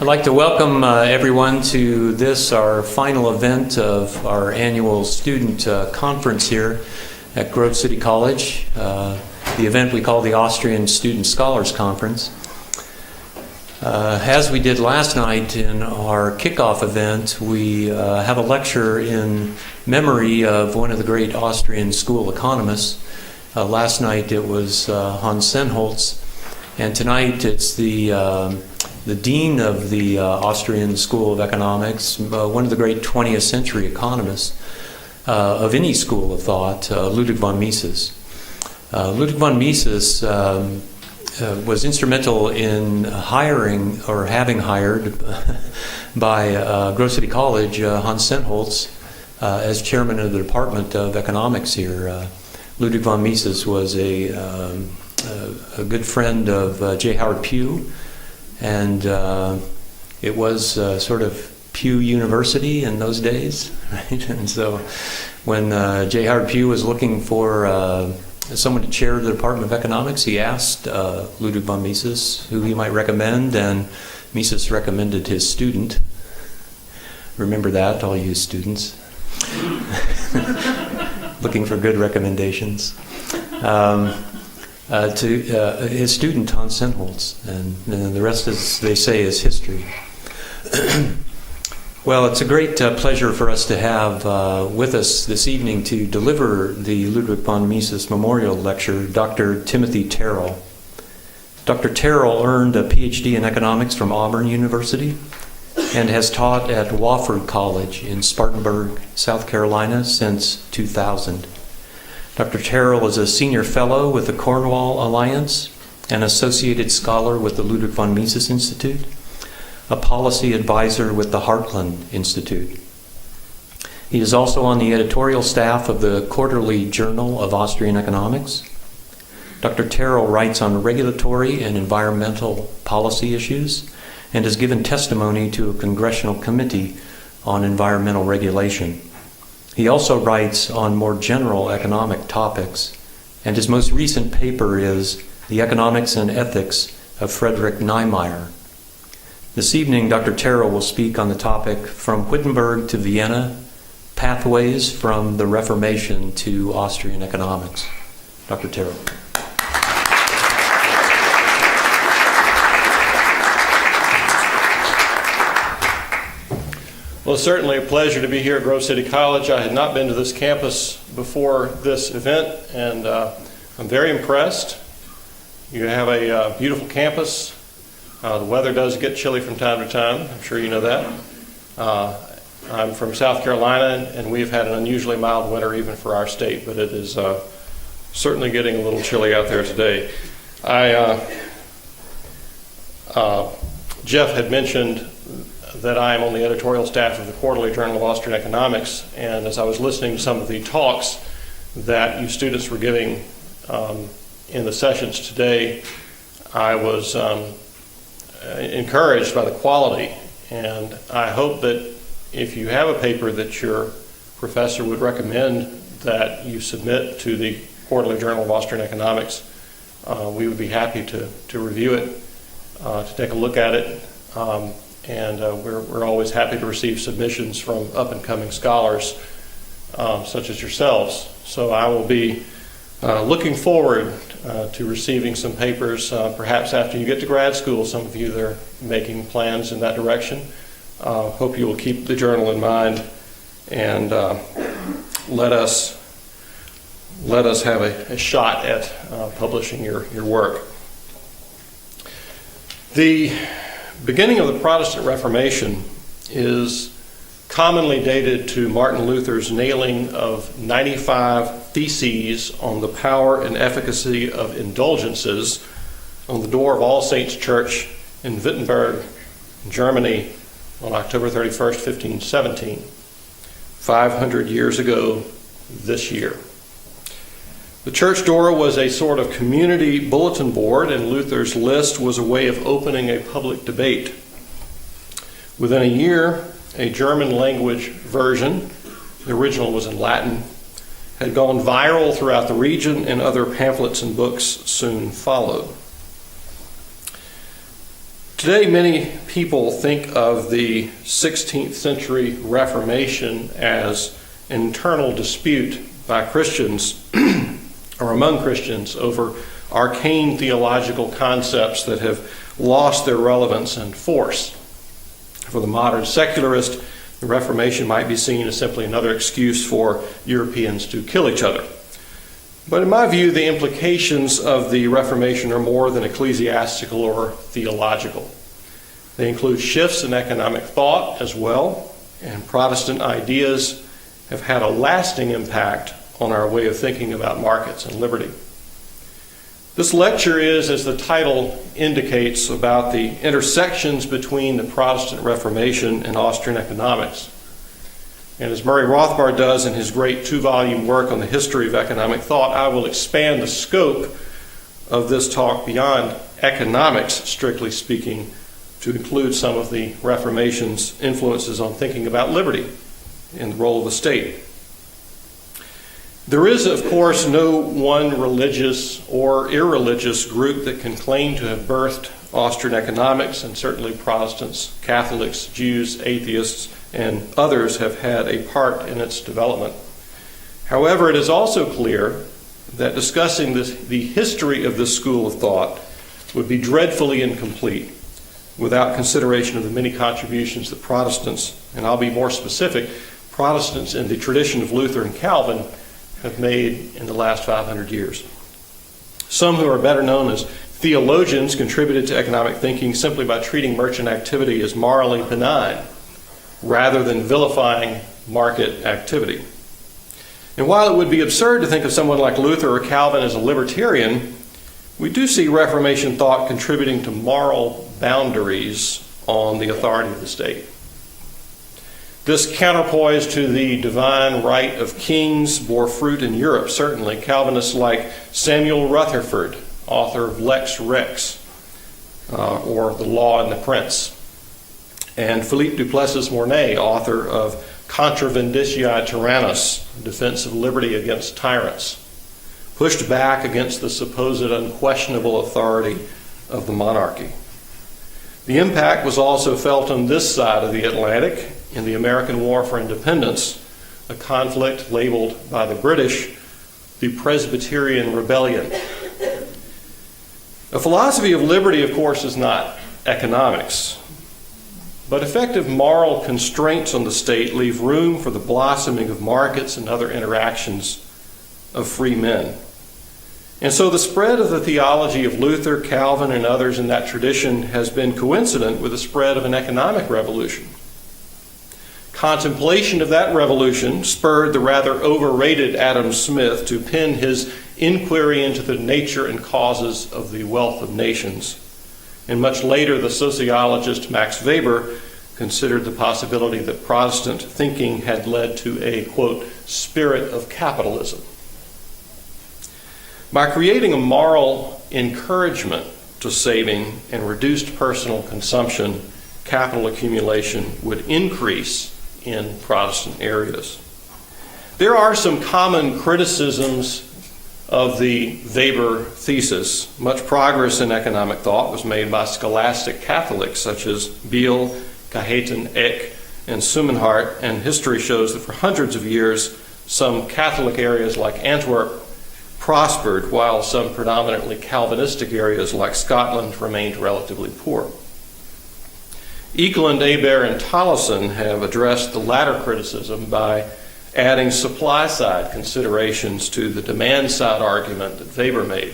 I'd like to welcome everyone to this, our final event of our annual student conference here at Grove City College, the event we call the Austrian Student Scholars Conference. As we did last night in our kickoff event, we have a lecture in memory of one of the great Austrian school economists. Last night it was Hans Sennholz, and tonight it's the dean of the Austrian School of Economics, one of the great 20th century economists of any school of thought, Ludwig von Mises. Ludwig von Mises was instrumental in hiring, or having hired by Grove City College, Hans Sennholz as chairman of the Department of Economics here. Ludwig von Mises was a good friend of J. Howard Pugh, and it was sort of Pugh University in those days, right? And so when J. Howard Pugh was looking for someone to chair the Department of Economics, he asked Ludwig von Mises who he might recommend, and Mises recommended his student. Remember that, all you students? Looking for good recommendations. To his student, Hans Sennholz, and the rest, as they say, is history. Well, it's a great pleasure for us to have with us this evening to deliver the Ludwig von Mises Memorial Lecture, Dr. Timothy Terrell. Dr. Terrell earned a PhD in economics from Auburn University and has taught at Wofford College in Spartanburg, South Carolina since 2000. Dr. Terrell is a senior fellow with the Cornwall Alliance, an associated scholar with the Ludwig von Mises Institute, a policy advisor with the Heartland Institute. He is also on the editorial staff of the Quarterly Journal of Austrian Economics. Dr. Terrell writes on regulatory and environmental policy issues and has given testimony to a congressional committee on environmental regulation. He also writes on more general economic topics, and his most recent paper is The Economics and Ethics of Frederick Nymeyer. This evening, Dr. Terrell will speak on the topic From Wittenberg to Vienna, Pathways from the Reformation to Austrian Economics. Dr. Terrell. Well, it's certainly a pleasure to be here at Grove City College. I had not been to this campus before this event, and I'm very impressed. You have a beautiful campus. The weather does get chilly from time to time. I'm sure you know that. I'm from South Carolina, and we've had an unusually mild winter even for our state, but it is certainly getting a little chilly out there today. Jeff had mentioned that I am on the editorial staff of the Quarterly Journal of Austrian Economics, and as I was listening to some of the talks that you students were giving in the sessions today, I was encouraged by the quality, and I hope that if you have a paper that your professor would recommend that you submit to the Quarterly Journal of Austrian Economics, we would be happy to review it, to take a look at it. And we're always happy to receive submissions from up-and-coming scholars such as yourselves. So I will be looking forward to receiving some papers, perhaps after you get to grad school. Some of you that are making plans in that direction. Hope you will keep the journal in mind and let us have a shot at publishing your work. The beginning of the Protestant Reformation is commonly dated to Martin Luther's nailing of 95 theses on the power and efficacy of indulgences on the door of All Saints Church in Wittenberg, Germany, on October 31st, 1517, 500 years ago this year. The church door was a sort of community bulletin board, and Luther's list was a way of opening a public debate. Within a year, a German language version, the original was in Latin, had gone viral throughout the region, and other pamphlets and books soon followed. Today, many people think of the 16th century Reformation as an internal dispute by Christians or among Christians over arcane theological concepts that have lost their relevance and force. For the modern secularist, the Reformation might be seen as simply another excuse for Europeans to kill each other. But in my view, the implications of the Reformation are more than ecclesiastical or theological. They include shifts in economic thought as well, and Protestant ideas have had a lasting impact on our way of thinking about markets and liberty. This lecture is, as the title indicates, about the intersections between the Protestant Reformation and Austrian economics. And as Murray Rothbard does in his great 2-volume work on the history of economic thought, I will expand the scope of this talk beyond economics, strictly speaking, to include some of the Reformation's influences on thinking about liberty and the role of the state. There is, of course, no one religious or irreligious group that can claim to have birthed Austrian economics, and certainly Protestants, Catholics, Jews, atheists, and others have had a part in its development. However, it is also clear that discussing the history of this school of thought would be dreadfully incomplete without consideration of the many contributions that Protestants, and I'll be more specific, Protestants in the tradition of Luther and Calvin have made in the last 500 years. Some who are better known as theologians contributed to economic thinking simply by treating merchant activity as morally benign rather than vilifying market activity. And while it would be absurd to think of someone like Luther or Calvin as a libertarian, we do see Reformation thought contributing to moral boundaries on the authority of the state. This counterpoise to the divine right of kings bore fruit in Europe, certainly. Calvinists like Samuel Rutherford, author of Lex Rex, or The Law and the Prince, and Philippe Duplessis Mornay, author of Contra Vindicia Tyrannus, Defense of Liberty Against Tyrants, pushed back against the supposed unquestionable authority of the monarchy. The impact was also felt on this side of the Atlantic in the American War for Independence, a conflict labeled by the British the Presbyterian Rebellion. A philosophy of liberty, of course, is not economics, but effective moral constraints on the state leave room for the blossoming of markets and other interactions of free men. And so the spread of the theology of Luther, Calvin, and others in that tradition has been coincident with the spread of an economic revolution. Contemplation of that revolution spurred the rather overrated Adam Smith to pen his inquiry into the nature and causes of the wealth of nations. And much later, the sociologist Max Weber considered the possibility that Protestant thinking had led to a, quote, spirit of capitalism. By creating a moral encouragement to saving and reduced personal consumption, capital accumulation would increase in Protestant areas. There are some common criticisms of the Weber thesis. Much progress in economic thought was made by scholastic Catholics such as Biel, Cajetan, Eck, and Sumenhart, and history shows that for hundreds of years, some Catholic areas like Antwerp prospered, while some predominantly Calvinistic areas like Scotland remained relatively poor. Ekelund, Aber, and Tolleson have addressed the latter criticism by adding supply-side considerations to the demand-side argument that Weber made.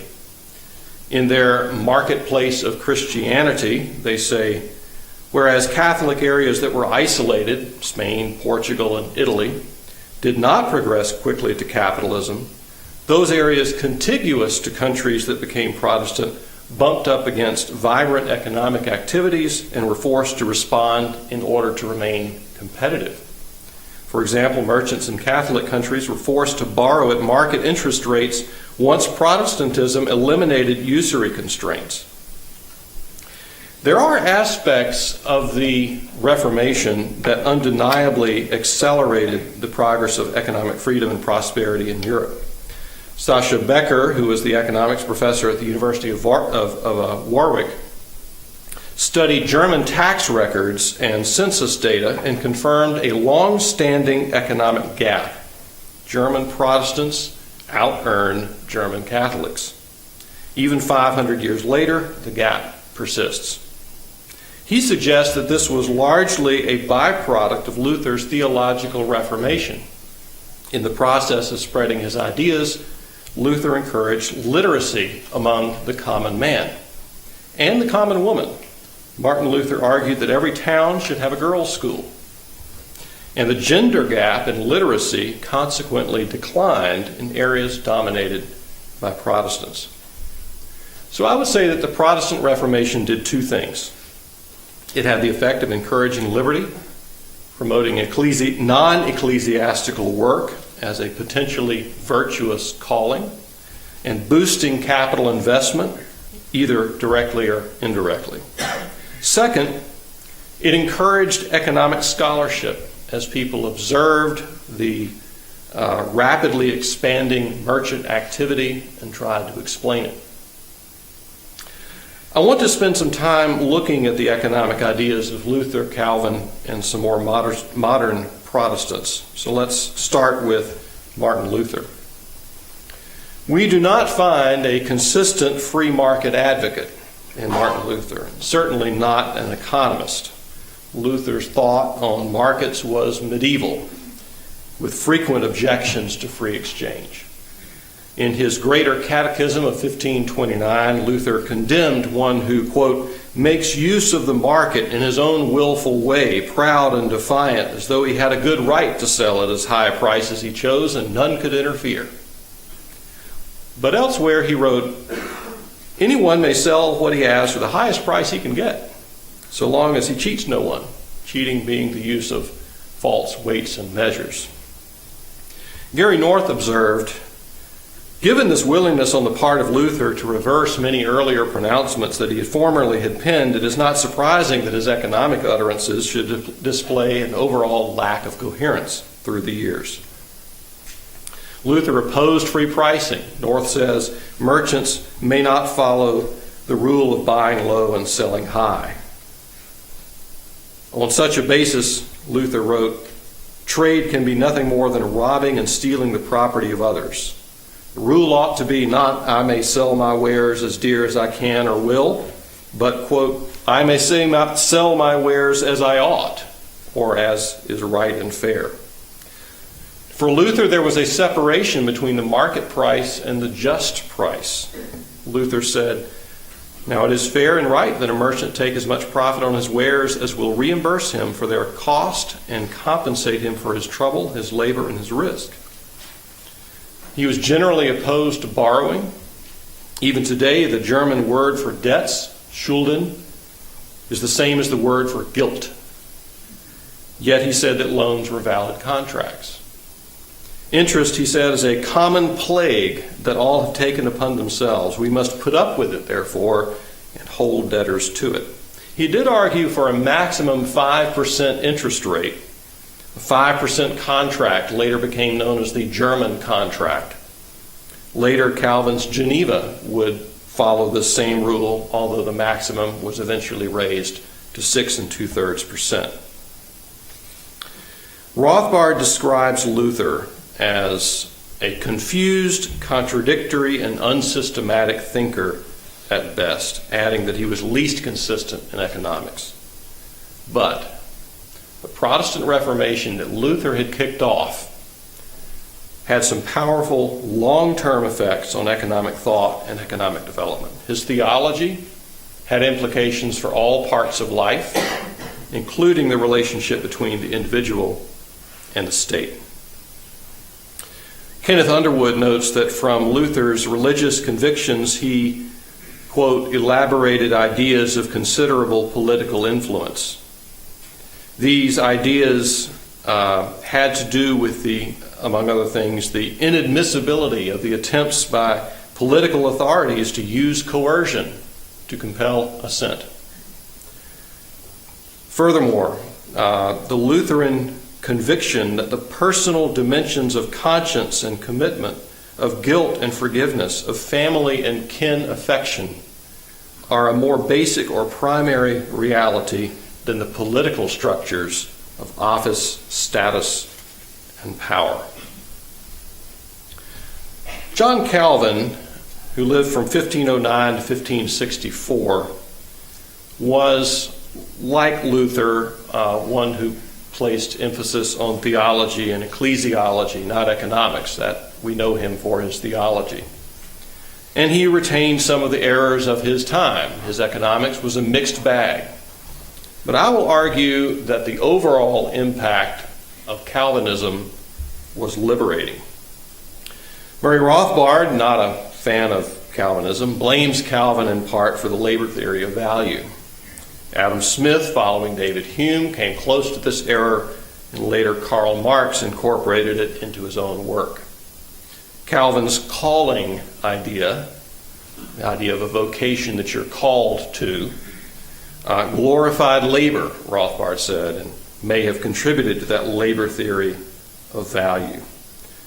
In their Marketplace of Christianity, they say, whereas Catholic areas that were isolated, Spain, Portugal, and Italy, did not progress quickly to capitalism, those areas contiguous to countries that became Protestant bumped up against vibrant economic activities and were forced to respond in order to remain competitive. For example, merchants in Catholic countries were forced to borrow at market interest rates once Protestantism eliminated usury constraints. There are aspects of the Reformation that undeniably accelerated the progress of economic freedom and prosperity in Europe. Sascha Becker, who was the economics professor at the University of Warwick, studied German tax records and census data and confirmed a long-standing economic gap. German Protestants out-earn German Catholics. Even 500 years later, the gap persists. He suggests that this was largely a byproduct of Luther's theological reformation. In the process of spreading his ideas, Luther encouraged literacy among the common man and the common woman. Martin Luther argued that every town should have a girls' school. And the gender gap in literacy consequently declined in areas dominated by Protestants. So I would say that the Protestant Reformation did two things. It had the effect of encouraging liberty, promoting non-ecclesiastical work as a potentially virtuous calling, and boosting capital investment, either directly or indirectly. Second, it encouraged economic scholarship as people observed the rapidly expanding merchant activity and tried to explain it. I want to spend some time looking at the economic ideas of Luther, Calvin, and some more modern Protestants. So let's start with Martin Luther. We do not find a consistent free market advocate in Martin Luther, certainly not an economist. Luther's thought on markets was medieval, with frequent objections to free exchange. In his Greater Catechism of 1529, Luther condemned one who, quote, makes use of the market in his own willful way, proud and defiant, as though he had a good right to sell at as high a price as he chose, and none could interfere. But elsewhere he wrote, anyone may sell what he has for the highest price he can get, so long as he cheats no one, cheating being the use of false weights and measures. Gary North observed, given this willingness on the part of Luther to reverse many earlier pronouncements that he formerly had penned, it is not surprising that his economic utterances should display an overall lack of coherence through the years. Luther opposed free pricing. North says merchants may not follow the rule of buying low and selling high. On such a basis, Luther wrote, trade can be nothing more than robbing and stealing the property of others. The rule ought to be not, I may sell my wares as dear as I can or will, but, quote, I may sell my wares as I ought, or as is right and fair. For Luther, there was a separation between the market price and the just price. Luther said, now it is fair and right that a merchant take as much profit on his wares as will reimburse him for their cost and compensate him for his trouble, his labor, and his risk. He was generally opposed to borrowing. Even today, the German word for debts, Schulden, is the same as the word for guilt. Yet he said that loans were valid contracts. Interest, he said, is a common plague that all have taken upon themselves. We must put up with it, therefore, and hold debtors to it. He did argue for a maximum 5% interest rate. A 5% contract later became known as the German contract. Later, Calvin's Geneva would follow this same rule, although the maximum was eventually raised to 6 2/3%. Rothbard describes Luther as a confused, contradictory, and unsystematic thinker at best, adding that he was least consistent in economics. But the Protestant Reformation that Luther had kicked off had some powerful long-term effects on economic thought and economic development. His theology had implications for all parts of life, including the relationship between the individual and the state. Kenneth Underwood notes that from Luther's religious convictions, he, quote, elaborated ideas of considerable political influence. These ideas had to do with among other things, the inadmissibility of the attempts by political authorities to use coercion to compel assent. Furthermore, the Lutheran conviction that the personal dimensions of conscience and commitment, of guilt and forgiveness, of family and kin affection, are a more basic or primary reality than the political structures of office, status, and power. John Calvin, who lived from 1509 to 1564, was, like Luther, one who placed emphasis on theology and ecclesiology, not economics. That we know him for his theology. And he retained some of the errors of his time. His economics was a mixed bag. But I will argue that the overall impact of Calvinism was liberating. Murray Rothbard, not a fan of Calvinism, blames Calvin in part for the labor theory of value. Adam Smith, following David Hume, came close to this error, and later Karl Marx incorporated it into his own work. Calvin's calling idea, the idea of a vocation that you're called to, glorified labor, Rothbard said, and may have contributed to that labor theory of value.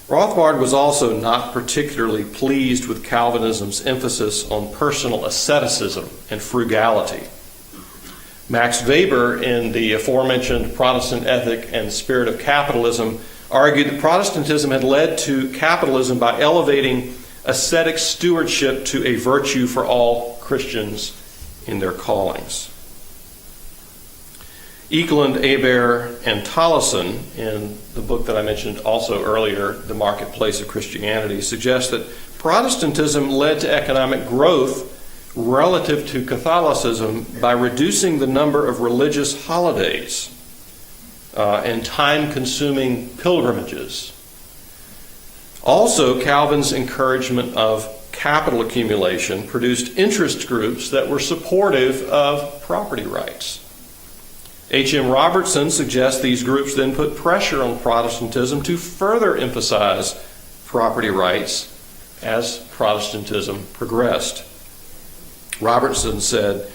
Rothbard was also not particularly pleased with Calvinism's emphasis on personal asceticism and frugality. Max Weber, in the aforementioned Protestant Ethic and Spirit of Capitalism, argued that Protestantism had led to capitalism by elevating ascetic stewardship to a virtue for all Christians in their callings. Ekelund, Aber, and Tollison, in the book that I mentioned also earlier, The Marketplace of Christianity, suggest that Protestantism led to economic growth relative to Catholicism by reducing the number of religious holidays and time-consuming pilgrimages. Also, Calvin's encouragement of capital accumulation produced interest groups that were supportive of property rights. H.M. Robertson suggests these groups then put pressure on Protestantism to further emphasize property rights as Protestantism progressed. Robertson said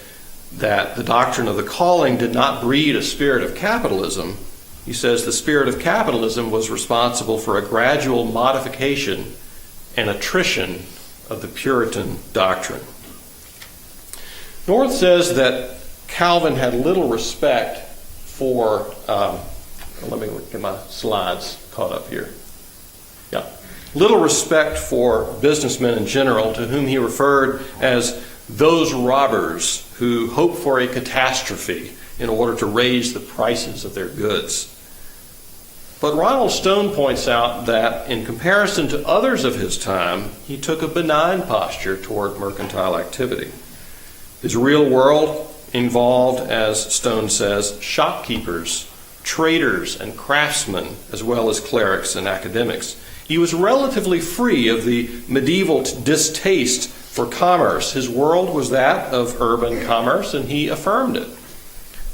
that the doctrine of the calling did not breed a spirit of capitalism. He says the spirit of capitalism was responsible for a gradual modification and attrition of the Puritan doctrine. North says that Calvin had little respect for, let me get my slides caught up here. Yeah. Little respect for businessmen in general, to whom he referred as those robbers who hope for a catastrophe in order to raise the prices of their goods. But Ronald Stone points out that in comparison to others of his time, he took a benign posture toward mercantile activity. His real world involved, as Stone says, shopkeepers, traders, and craftsmen, as well as clerics and academics. He was relatively free of the medieval distaste for commerce. His world was that of urban commerce, and he affirmed it.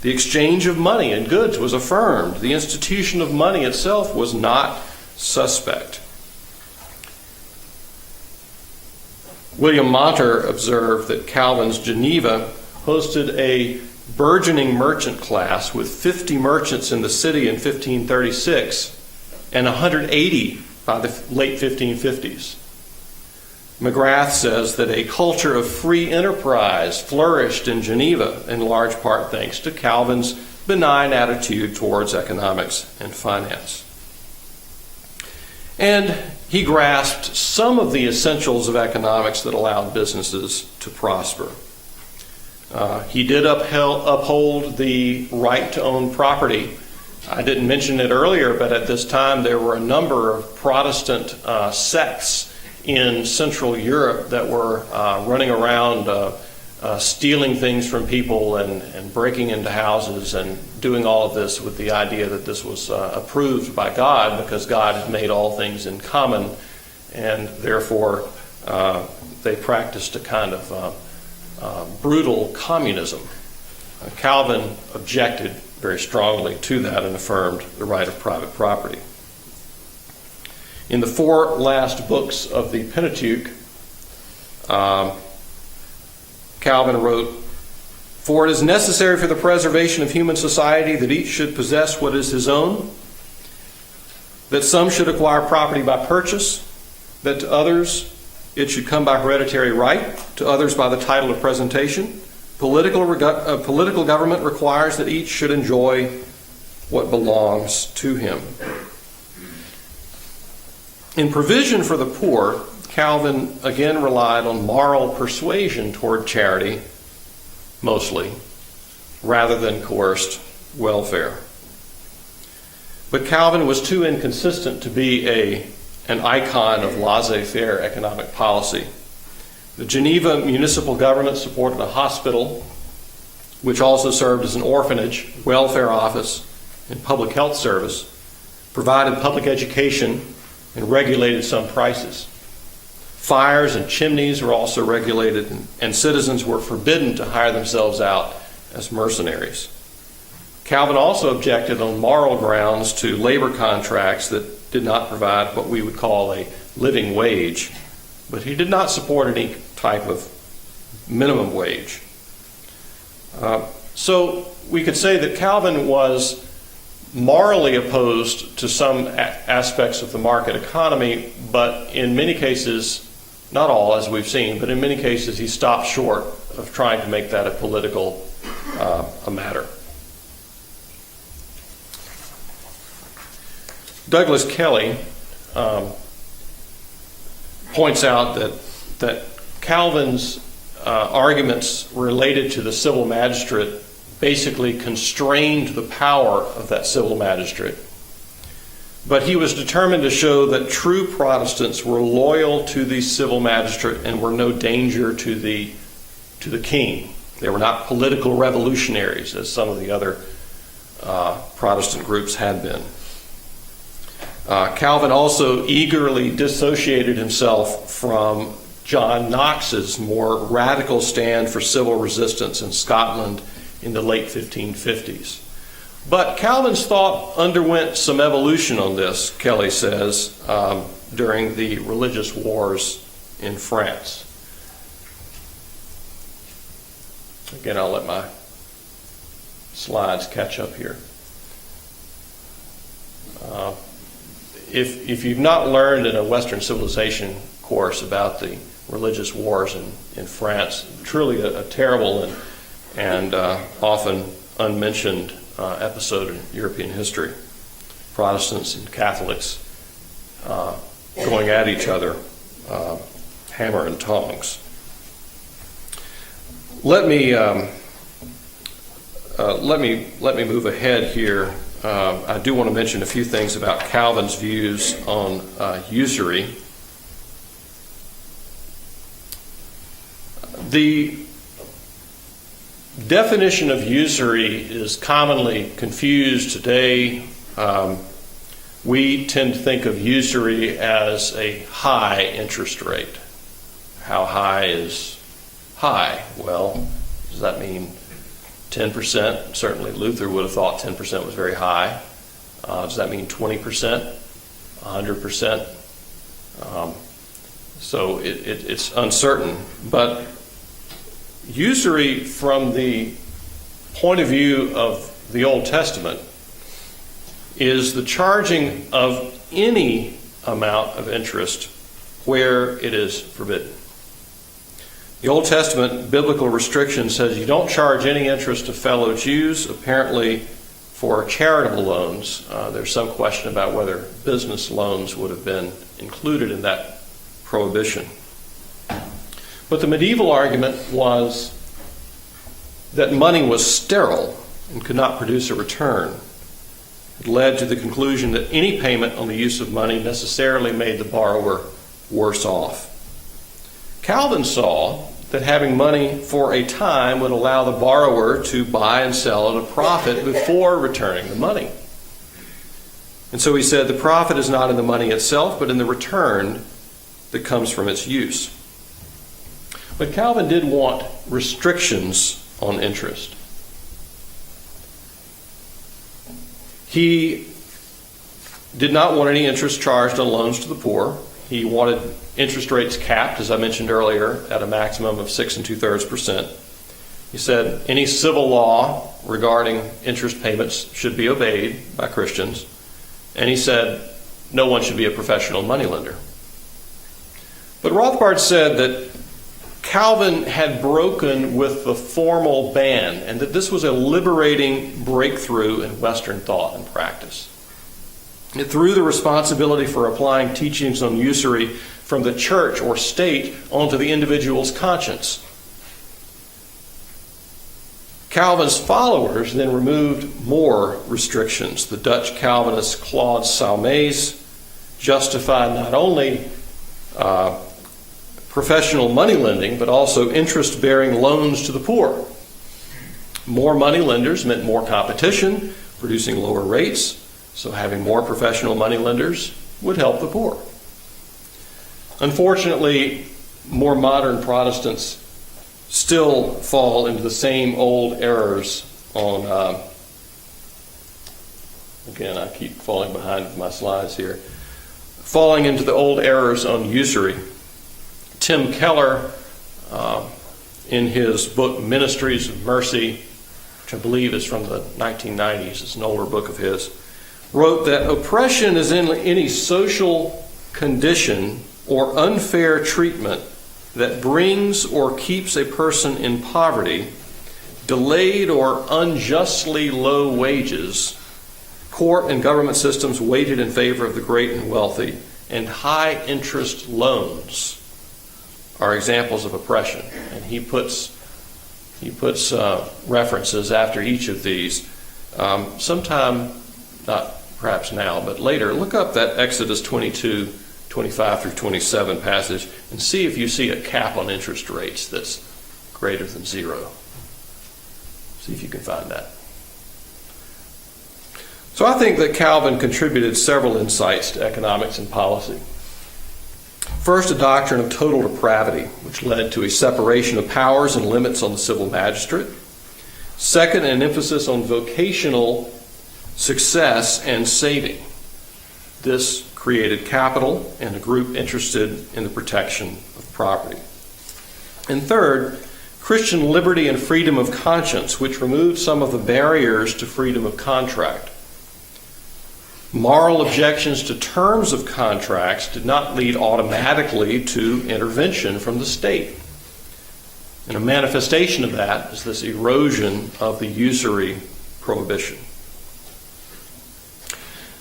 The exchange of money and goods was affirmed. The institution of money itself was not suspect. William Monter observed that Calvin's Geneva hosted a burgeoning merchant class with 50 merchants in the city in 1536 and 180 by the late 1550s. McGrath says that a culture of free enterprise flourished in Geneva, in large part thanks to Calvin's benign attitude towards economics and finance. And he grasped some of the essentials of economics that allowed businesses to prosper. He did uphold the right to own property. I didn't mention it earlier, but at this time there were a number of Protestant sects in Central Europe that were running around stealing things from people and breaking into houses and doing all of this with the idea that this was approved by God because God had made all things in common, and therefore they practiced a kind of brutal communism. Calvin objected very strongly to that and affirmed the right of private property. In the 4 last books of the Pentateuch, Calvin wrote, "For it is necessary for the preservation of human society that each should possess what is his own, that some should acquire property by purchase, that to others It should come by hereditary right, to others by the title of presentation. Political government requires that each should enjoy what belongs to him. In provision for the poor, Calvin again relied on moral persuasion toward charity, mostly, rather than coerced welfare. But Calvin was too inconsistent to be an icon of laissez-faire economic policy. The Geneva municipal government supported a hospital, which also served as an orphanage, welfare office, and public health service, provided public education, and regulated some prices. Fires and chimneys were also regulated, and citizens were forbidden to hire themselves out as mercenaries. Calvin also objected on moral grounds to labor contracts that did not provide what we would call a living wage, but he did not support any type of minimum wage. So we could say that Calvin was morally opposed to some aspects of the market economy, but in many cases, not all as we've seen, but in many cases he stopped short of trying to make that a political matter. Douglas Kelly points out that Calvin's arguments related to the civil magistrate basically constrained the power of that civil magistrate. But he was determined to show that true Protestants were loyal to the civil magistrate and were no danger to the king. They were not political revolutionaries, as some of the other Protestant groups had been. Calvin also eagerly dissociated himself from John Knox's more radical stand for civil resistance in Scotland in the late 1550s. But Calvin's thought underwent some evolution on this, Kelly says, during the religious wars in France. Again, I'll let my slides catch up here. If you've not learned in a Western civilization course about the religious wars in France, truly a terrible and often unmentioned episode in European history. Protestants and Catholics going at each other, hammer and tongs. Let me move ahead here. I do want to mention a few things about Calvin's views on usury. The definition of usury is commonly confused today. We tend to think of usury as a high interest rate. How high is high? Well, does that mean 10%? Certainly Luther would have thought 10% was very high. Does that mean 20%? 100%? So it's uncertain. But usury, from the point of view of the Old Testament, is the charging of any amount of interest where it is forbidden. The Old Testament biblical restriction says you don't charge any interest to fellow Jews. Apparently, for charitable loans, there's some question about whether business loans would have been included in that prohibition. But the medieval argument was that money was sterile and could not produce a return. It led to the conclusion that any payment on the use of money necessarily made the borrower worse off. Calvin saw that having money for a time would allow the borrower to buy and sell at a profit before returning the money. And so he said the profit is not in the money itself, but in the return that comes from its use. But Calvin did want restrictions on interest. He did not want any interest charged on loans to the poor. He wanted interest rates capped, as I mentioned earlier, at a maximum of 6 2/3%. He said any civil law regarding interest payments should be obeyed by Christians. And he said no one should be a professional moneylender. But Rothbard said that Calvin had broken with the formal ban and that this was a liberating breakthrough in Western thought and practice. It threw the responsibility for applying teachings on usury from the church or state onto the individual's conscience. Calvin's followers then removed more restrictions. The Dutch Calvinist Claude Salmez justified not only professional money lending, but also interest-bearing loans to the poor. More money lenders meant more competition, producing lower rates, so having more professional money lenders would help the poor. Unfortunately, more modern Protestants still fall into the same old errors on, again, I keep falling behind with my slides here, falling into the old errors on usury. Tim Keller, in his book Ministries of Mercy, which I believe is from the 1990s, it's an older book of his, wrote that oppression is in any social condition or unfair treatment that brings or keeps a person in poverty, delayed or unjustly low wages, court and government systems weighted in favor of the great and wealthy, and high interest loans are examples of oppression. And he puts references after each of these. Sometime, not perhaps now, but later, look up that Exodus 22, 25 through 27 passage and see if you see a cap on interest rates that's greater than zero. See if you can find that. So I think that Calvin contributed several insights to economics and policy. First, a doctrine of total depravity, which led to a separation of powers and limits on the civil magistrate. Second, an emphasis on vocational success and saving. This created capital and a group interested in the protection of property. And third, Christian liberty and freedom of conscience, which removed some of the barriers to freedom of contract. Moral objections to terms of contracts did not lead automatically to intervention from the state. And a manifestation of that is this erosion of the usury prohibition.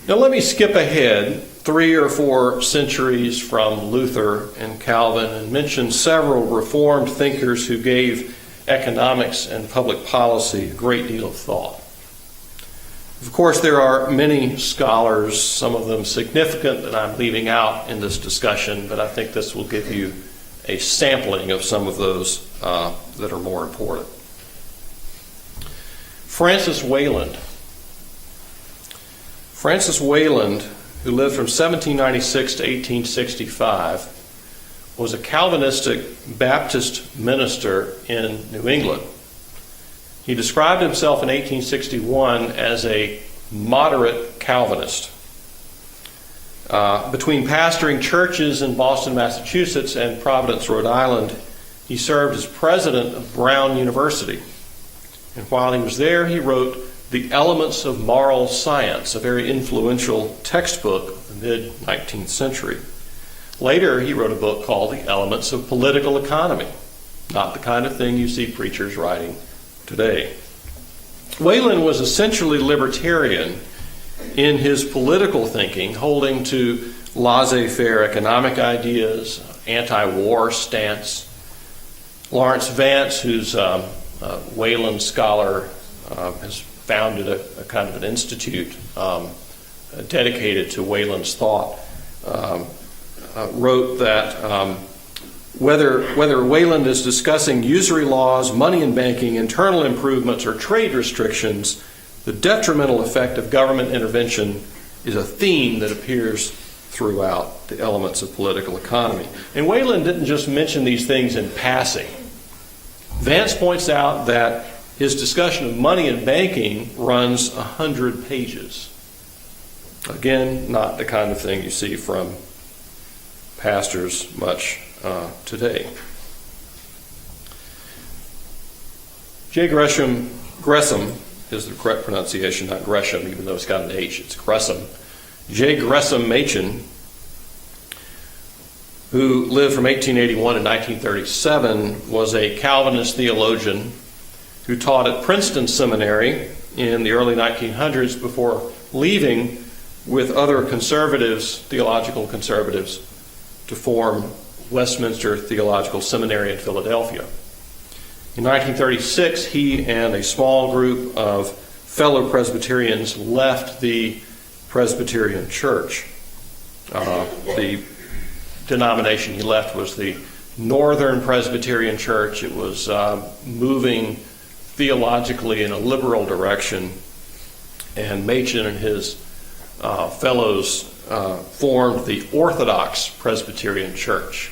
Now let me skip ahead 3 or 4 centuries from Luther and Calvin and mention several Reformed thinkers who gave economics and public policy a great deal of thought. Of course, there are many scholars, some of them significant, that I'm leaving out in this discussion, but I think this will give you a sampling of some of those that are more important. Francis Wayland. Francis Wayland, who lived from 1796 to 1865, was a Calvinistic Baptist minister in New England. He described himself in 1861 as a moderate Calvinist. Between pastoring churches in Boston, Massachusetts, and Providence, Rhode Island, he served as president of Brown University. And while he was there, he wrote The Elements of Moral Science, a very influential textbook of the mid-19th century. Later, he wrote a book called The Elements of Political Economy, not the kind of thing you see preachers writing today. Wayland was essentially libertarian in his political thinking, holding to laissez-faire economic ideas, anti-war stance. Lawrence Vance, who's a Wayland scholar, has founded a kind of an institute dedicated to Wayland's thought, wrote that whether Wayland is discussing usury laws, money and banking, internal improvements, or trade restrictions, the detrimental effect of government intervention is a theme that appears throughout the Elements of Political Economy. And Wayland didn't just mention these things in passing. Vance points out that his discussion of money and banking runs 100 pages. Again, not the kind of thing you see from pastors much today. J. Gresham is the correct pronunciation, not Gresham, even though it's got an H, it's Gresham. J. Gresham Machen who lived from 1881 to 1937, was a Calvinist theologian who taught at Princeton Seminary in the early 1900s before leaving with other conservatives, theological conservatives, to form Westminster Theological Seminary in Philadelphia. In 1936, he and a small group of fellow Presbyterians left the Presbyterian Church. The denomination he left was the Northern Presbyterian Church. It was moving theologically in a liberal direction, and Machen and his fellows formed the Orthodox Presbyterian Church,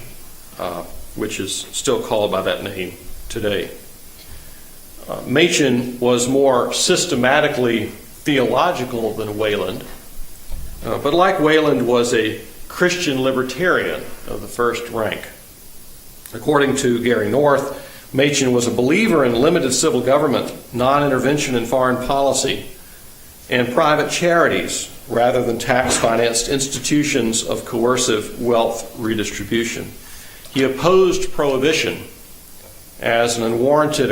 which is still called by that name today. Machen was more systematically theological than Wayland, but like Wayland was a Christian libertarian of the first rank. According to Gary North, Machen was a believer in limited civil government, non-intervention in foreign policy, and private charities rather than tax-financed institutions of coercive wealth redistribution. He opposed prohibition as an unwarranted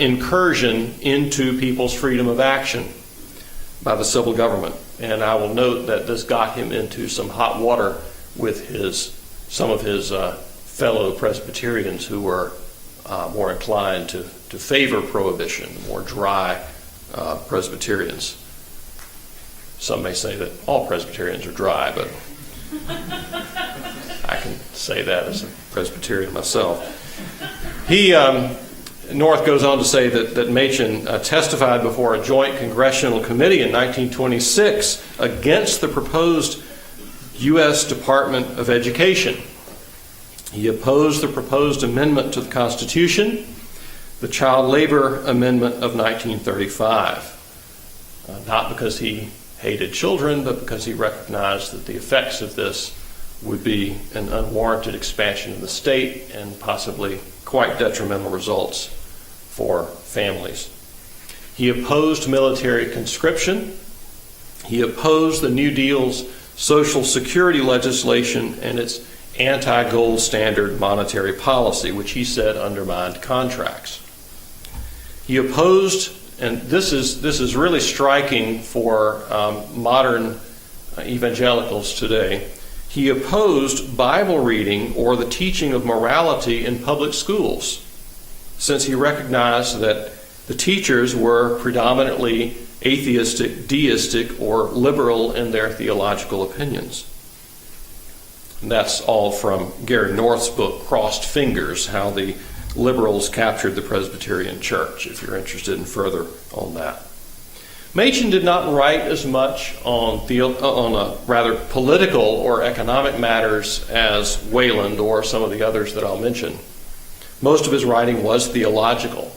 incursion into people's freedom of action by the civil government. And I will note that this got him into some hot water with some of his fellow Presbyterians who were more inclined to favor prohibition, more dry Presbyterians. Some may say that all Presbyterians are dry, but I can say that as a Presbyterian myself. North goes on to say that Machen testified before a joint congressional committee in 1926 against the proposed U.S. Department of Education. He opposed the proposed amendment to the Constitution, the Child Labor Amendment of 1935, not because he hated children, but because he recognized that the effects of this would be an unwarranted expansion of the state and possibly quite detrimental results for families. He opposed military conscription. He opposed the New Deal's Social Security legislation and its anti-gold standard monetary policy, which he said undermined contracts. He opposed, and this is really striking for modern evangelicals today, he opposed Bible reading or the teaching of morality in public schools, since he recognized that the teachers were predominantly atheistic, deistic, or liberal in their theological opinions. And that's all from Gary North's book, Crossed Fingers, How the Liberals Captured the Presbyterian Church, if you're interested in further on that. Machen did not write as much on rather political or economic matters as Wayland or some of the others that I'll mention. Most of his writing was theological.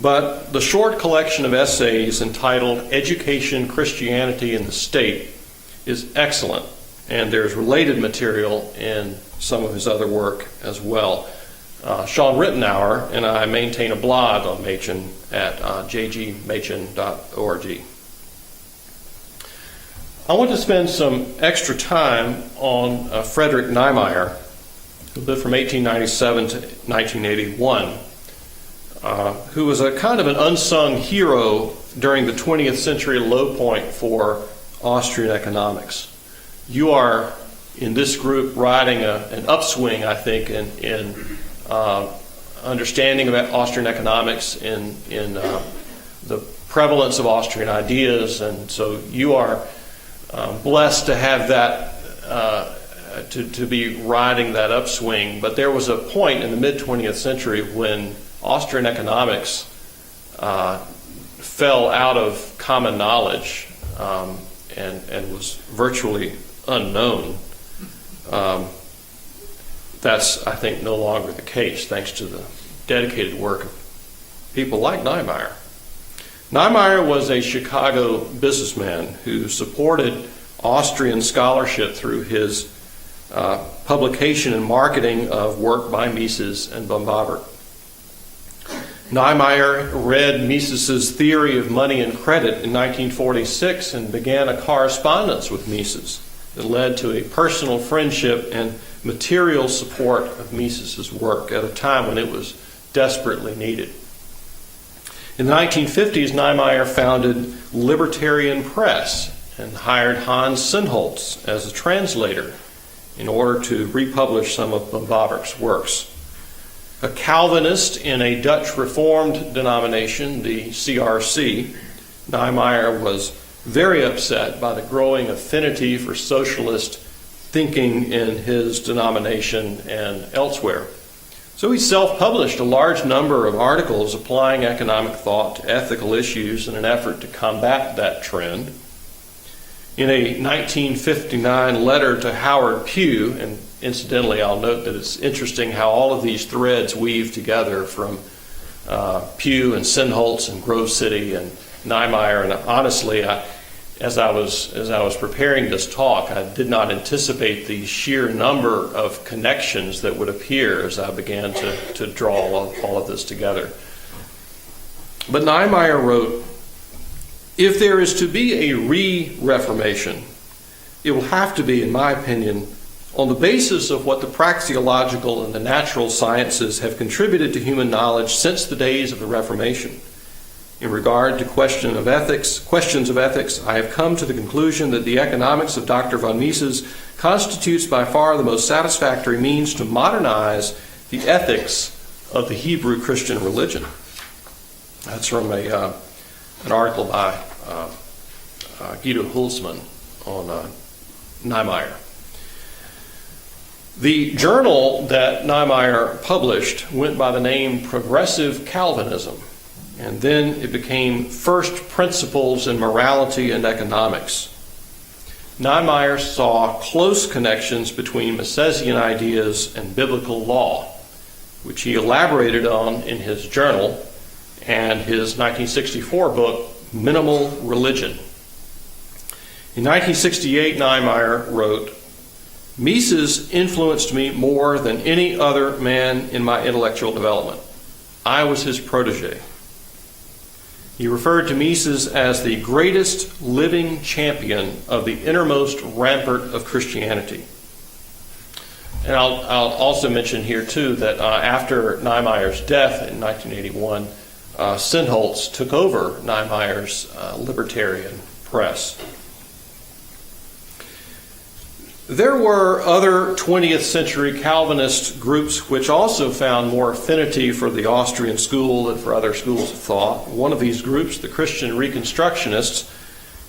But the short collection of essays entitled Education, Christianity, and the State is excellent, and there's related material in some of his other work as well. Sean Rittenauer and I maintain a blog on Machen at jgmachen.org. I want to spend some extra time on Frederick Nymeyer, who lived from 1897 to 1981, who was a kind of an unsung hero during the 20th century low point for Austrian economics. You are, in this group, riding an upswing, I think, in understanding about Austrian economics, in the prevalence of Austrian ideas, and so you are blessed to have that, to be riding that upswing. But there was a point in the mid-20th century when Austrian economics fell out of common knowledge and was virtually unknown. That's, I think, no longer the case, thanks to the dedicated work of people like Nymeyer. Nymeyer was a Chicago businessman who supported Austrian scholarship through his publication and marketing of work by Mises and Bombavert. Nymeyer read Mises's Theory of Money and Credit in 1946 and began a correspondence with Mises that led to a personal friendship and material support of Mises's work at a time when it was desperately needed. In the 1950s, Nymeyer founded Libertarian Press and hired Hans Sennholz as a translator in order to republish some of Bombaverk's works. A Calvinist in a Dutch Reformed denomination, the CRC, Nymeyer was very upset by the growing affinity for socialist thinking in his denomination and elsewhere. So he self-published a large number of articles applying economic thought to ethical issues in an effort to combat that trend. In a 1959 letter to Howard Pugh, and incidentally I'll note that it's interesting how all of these threads weave together from Pugh and Sennholz and Grove City and Nymeyer, and honestly, as I was preparing this talk, I did not anticipate the sheer number of connections that would appear as I began to draw all of this together. But Nymeyer wrote, "If there is to be a re-Reformation, it will have to be, in my opinion, on the basis of what the praxeological and the natural sciences have contributed to human knowledge since the days of the Reformation. In regard to questions of ethics, I have come to the conclusion that the economics of Dr. von Mises constitutes by far the most satisfactory means to modernize the ethics of the Hebrew Christian religion." That's from an article by Guido Hulsmann on Nymeyer. The journal that Nymeyer published went by the name Progressive Calvinism, and then it became First Principles in Morality and Economics. Nymeyer saw close connections between Misesian ideas and biblical law, which he elaborated on in his journal and his 1964 book, Minimal Religion. In 1968, Nymeyer wrote, "Mises influenced me more than any other man in my intellectual development. I was his protege." He referred to Mises as the greatest living champion of the innermost rampart of Christianity. And I'll also mention here, too, that after Nymeyer's death in 1981, Sennholz took over Nymeyer's Libertarian Press. There were other 20th century Calvinist groups which also found more affinity for the Austrian school and for other schools of thought. One of these groups, the Christian Reconstructionists,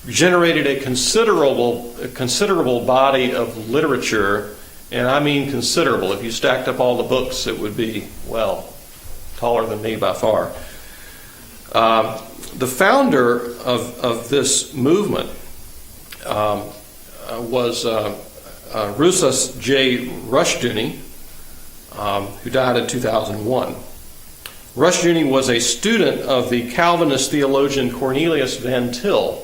generated a considerable body of literature, and I mean considerable. If you stacked up all the books, it would be, well, taller than me by far. The founder of this movement was Rusas J. Rushdoony, who died in 2001. Rushdoony was a student of the Calvinist theologian Cornelius Van Til,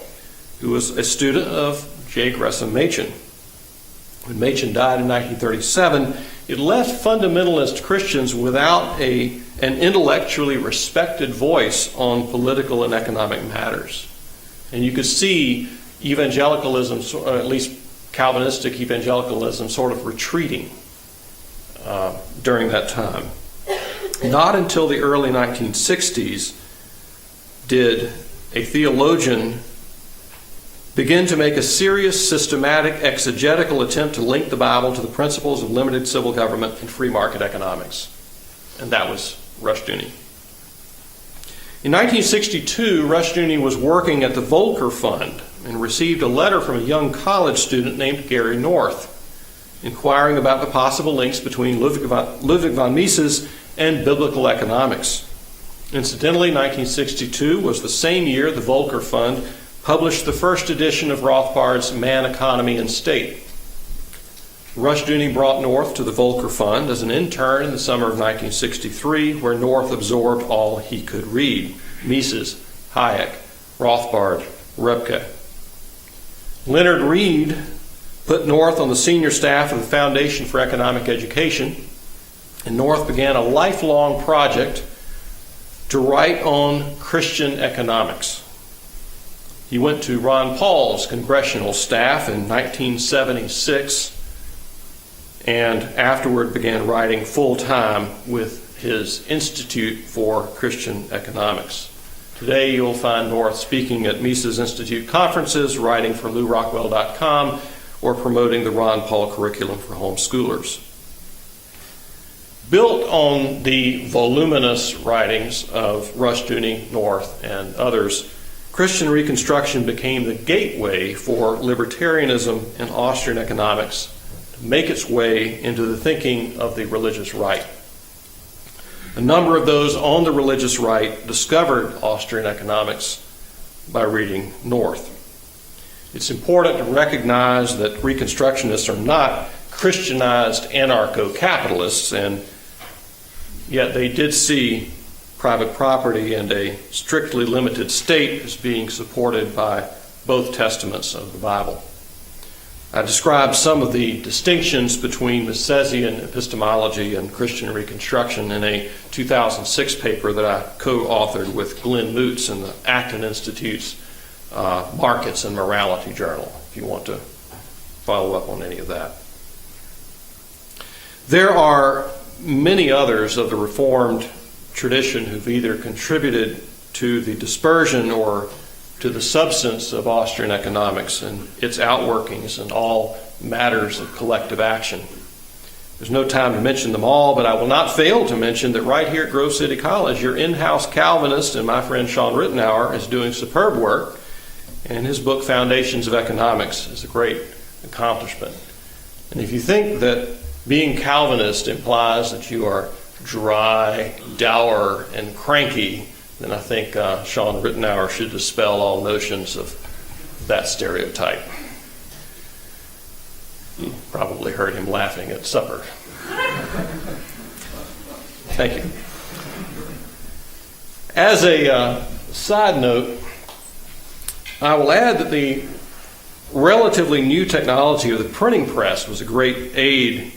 who was a student of J. Gresham Machen. When Machen died in 1937, it left fundamentalist Christians without an intellectually respected voice on political and economic matters. And you could see evangelicalism, or at least Calvinistic evangelicalism, sort of retreating during that time. Not until the early 1960s did a theologian begin to make a serious, systematic, exegetical attempt to link the Bible to the principles of limited civil government and free market economics. And that was Rushdoony. In 1962, Rushdoony was working at the Volcker Fund and received a letter from a young college student named Gary North, inquiring about the possible links between Ludwig von Mises and biblical economics. Incidentally, 1962 was the same year the Volcker Fund published the first edition of Rothbard's Man, Economy, and State. Rushdoony brought North to the Volcker Fund as an intern in the summer of 1963, where North absorbed all he could read: Mises, Hayek, Rothbard, Rebke. Leonard Reed put North on the senior staff of the Foundation for Economic Education, and North began a lifelong project to write on Christian economics. He went to Ron Paul's congressional staff in 1976 and afterward began writing full-time with his Institute for Christian Economics. Today you'll find North speaking at Mises Institute conferences, writing for LouRockwell.com, or promoting the Ron Paul curriculum for homeschoolers. Built on the voluminous writings of Rushdoony, North, and others, Christian Reconstruction became the gateway for libertarianism in Austrian economics to make its way into the thinking of the religious right. A number of those on the religious right discovered Austrian economics by reading North. It's important to recognize that Reconstructionists are not Christianized anarcho-capitalists, and yet they did see private property and a strictly limited state as being supported by both testaments of the Bible. I described some of the distinctions between Misesian epistemology and Christian Reconstruction in a 2006 paper that I co-authored with Glenn Moots in the Acton Institute's Markets and Morality Journal, if you want to follow up on any of that. There are many others of the Reformed tradition who've either contributed to the dispersion or to the substance of Austrian economics and its outworkings in all matters of collective action. There's no time to mention them all, but I will not fail to mention that right here at Grove City College, your in-house Calvinist and my friend Sean Rittenauer is doing superb work, and his book, Foundations of Economics, is a great accomplishment. And if you think that being Calvinist implies that you are dry, dour, and cranky, then I think Sean Rittenauer should dispel all notions of that stereotype. You probably heard him laughing at supper. Thank you. As a side note, I will add that the relatively new technology of the printing press was a great aid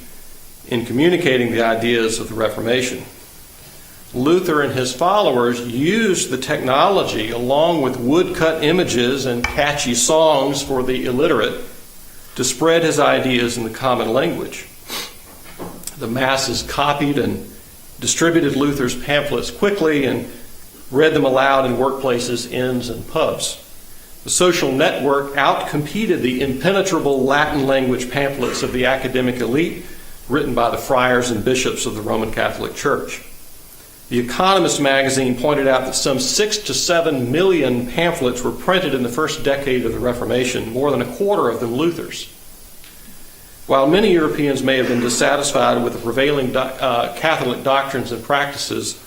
in communicating the ideas of the Reformation. Luther and his followers used the technology along with woodcut images and catchy songs for the illiterate to spread his ideas in the common language. The masses copied and distributed Luther's pamphlets quickly and read them aloud in workplaces, inns, and pubs. The social network outcompeted the impenetrable Latin language pamphlets of the academic elite written by the friars and bishops of the Roman Catholic Church. The Economist magazine pointed out that some 6 to 7 million pamphlets were printed in the first decade of the Reformation, more than a quarter of them Luther's. While many Europeans may have been dissatisfied with the prevailing Catholic doctrines and practices,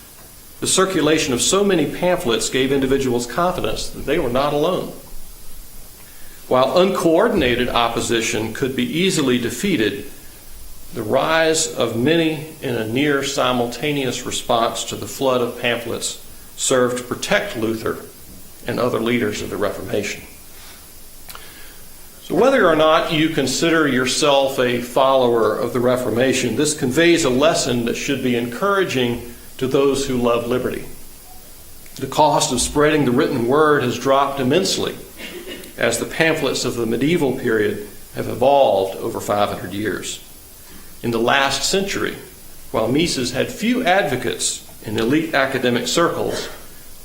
the circulation of so many pamphlets gave individuals confidence that they were not alone. While uncoordinated opposition could be easily defeated, the rise of many in a near simultaneous response to the flood of pamphlets served to protect Luther and other leaders of the Reformation. So whether or not you consider yourself a follower of the Reformation, this conveys a lesson that should be encouraging to those who love liberty. The cost of spreading the written word has dropped immensely as the pamphlets of the medieval period have evolved over 500 years. In the last century, while Mises had few advocates in elite academic circles,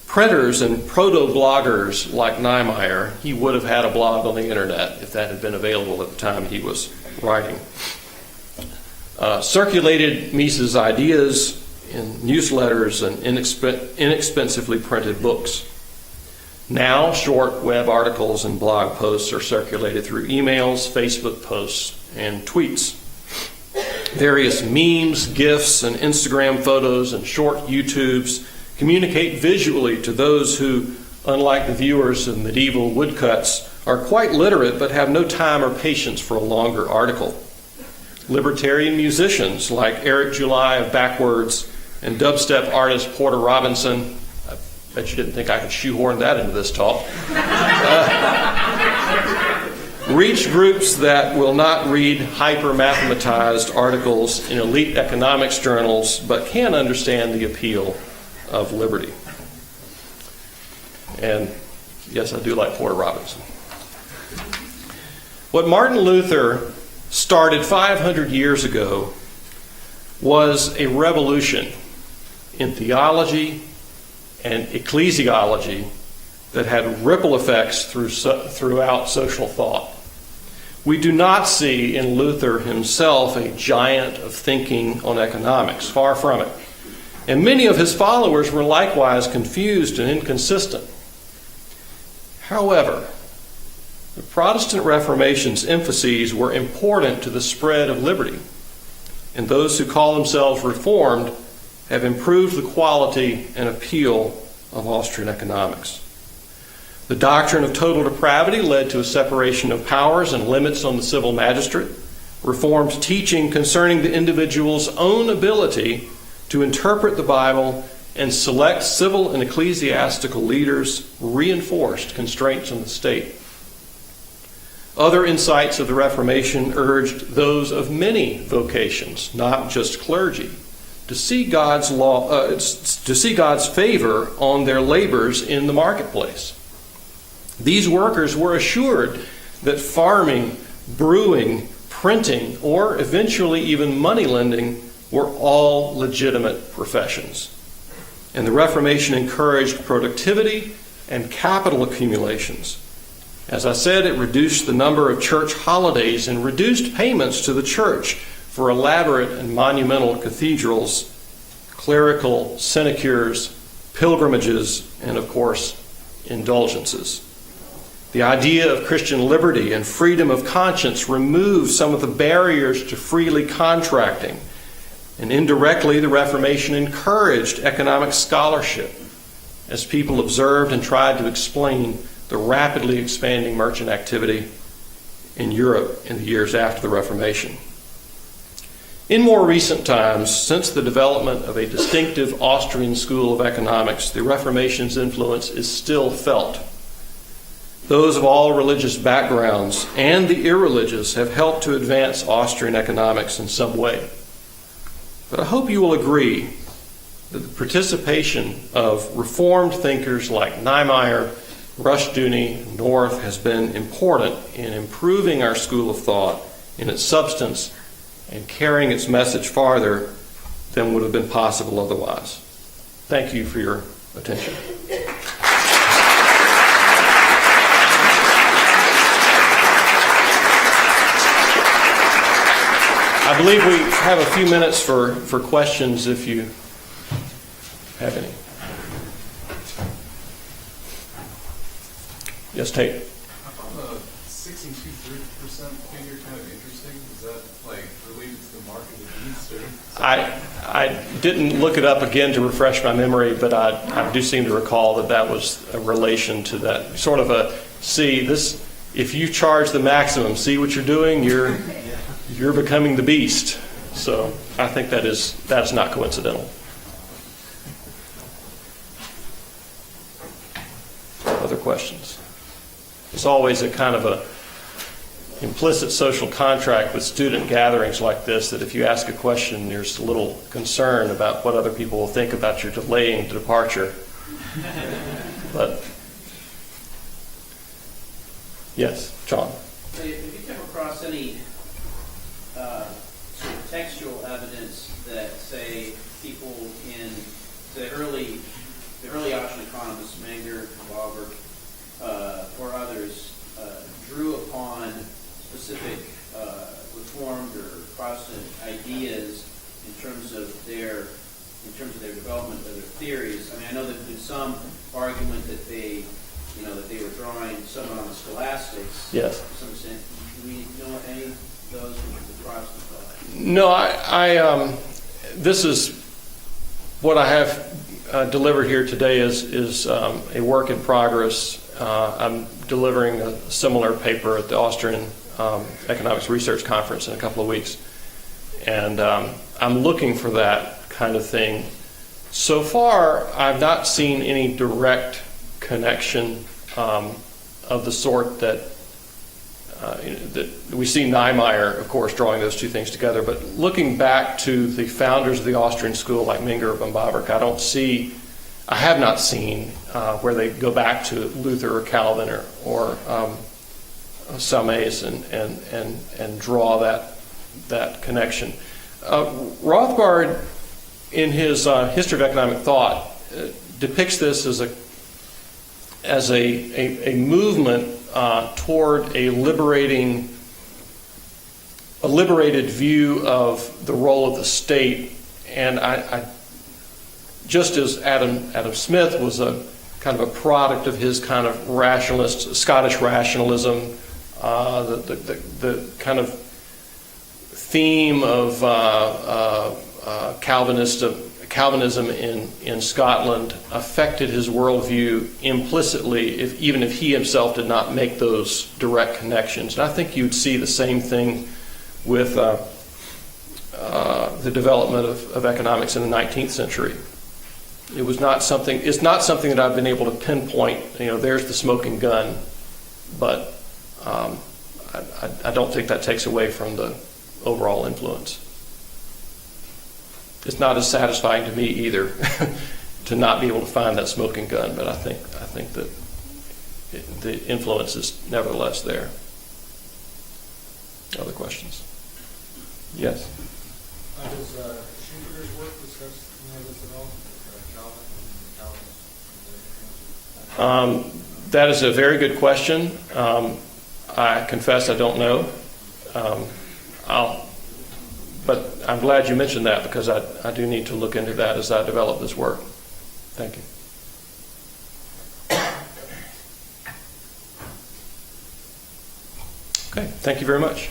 printers and proto-bloggers like Nymeyer, he would have had a blog on the internet if that had been available at the time he was writing, circulated Mises' ideas in newsletters and inexpensively printed books. Now, short web articles and blog posts are circulated through emails, Facebook posts, and tweets. Various memes, GIFs, and Instagram photos and short YouTubes communicate visually to those who, unlike the viewers of medieval woodcuts, are quite literate but have no time or patience for a longer article. Libertarian musicians like Eric July of Backwards and dubstep artist Porter Robinson, I bet you didn't think I could shoehorn that into this talk, reach groups that will not read hyper-mathematized articles in elite economics journals, but can understand the appeal of liberty. And yes, I do like Porter Robinson. What Martin Luther started 500 years ago was a revolution in theology and ecclesiology that had ripple effects throughout social thought. We do not see in Luther himself a giant of thinking on economics, far from it. And many of his followers were likewise confused and inconsistent. However, the Protestant Reformation's emphases were important to the spread of liberty, and those who call themselves Reformed have improved the quality and appeal of Austrian economics. The doctrine of total depravity led to a separation of powers and limits on the civil magistrate. Reformed teaching concerning the individual's own ability to interpret the Bible and select civil and ecclesiastical leaders reinforced constraints on the state. Other insights of the Reformation urged those of many vocations, not just clergy, to see God's favor on their labors in the marketplace. These workers were assured that farming, brewing, printing, or eventually even money lending were all legitimate professions. And the Reformation encouraged productivity and capital accumulations. As I said, it reduced the number of church holidays and reduced payments to the church for elaborate and monumental cathedrals, clerical sinecures, pilgrimages, and of course, indulgences. The idea of Christian liberty and freedom of conscience removed some of the barriers to freely contracting, and indirectly the Reformation encouraged economic scholarship as people observed and tried to explain the rapidly expanding merchant activity in Europe in the years after the Reformation. In more recent times, since the development of a distinctive Austrian school of economics, the Reformation's influence is still felt. Those of all religious backgrounds and the irreligious have helped to advance Austrian economics in some way. But I hope you will agree that the participation of Reformed thinkers like Nymeyer, Rushdoony, North has been important in improving our school of thought in its substance and carrying its message farther than would have been possible otherwise. Thank you for your attention. I believe we have a few minutes for questions if you have any. Yes, Tate. I found the 62% figure kind of interesting. Is that like related to the market of beast? I didn't look it up again to refresh my memory, but I do seem to recall that was a relation to that. Sort of a, see, this, if you charge the maximum, see what you're doing, you're becoming the beast. So I think that's not coincidental. Other questions? It's always a kind of a implicit social contract with student gatherings like this that if you ask a question, there's a little concern about what other people will think about your delaying departure. But yes, John. Have you come across any sort of textual evidence that, say, people in the early Austrian economists, Menger, Wofford, or others, drew upon specific Reformed or Protestant ideas in terms of their development of their theories? I mean, I know there's been some argument that they were drawing somewhat on the scholastics. Yes. To some extent. Do we know any of those from the Protestant thought? No, this is what I have delivered here today is a work in progress. I'm delivering a similar paper at the Austrian Economics Research Conference in a couple of weeks. And I'm looking for that kind of thing. So far, I've not seen any direct connection of the sort that we see Nymeyer, of course, drawing those two things together. But looking back to the founders of the Austrian school, like Menger or Bamberg, I have not seen where they go back to Luther or Calvin or Salmes and draw that that connection. Rothbard, in his History of Economic Thought, depicts this as a movement toward a liberated view of the role of the state. And I just as Adam Smith was a kind of a product of his kind of rationalist, Scottish rationalism, the kind of theme of Calvinism in Scotland affected his worldview implicitly, even if he himself did not make those direct connections. And I think you'd see the same thing with the development of economics in the 19th century. It's not something that I've been able to pinpoint, there's the smoking gun, but I don't think that takes away from the overall influence. It's not as satisfying to me either to not be able to find that smoking gun, but I think that the influence is nevertheless there. Other questions? Yes. Does Schumpeter's work discuss any of this at all? That is a very good question. I confess I don't know. But I'm glad you mentioned that because I do need to look into that as I develop this work. Thank you. Okay, thank you very much.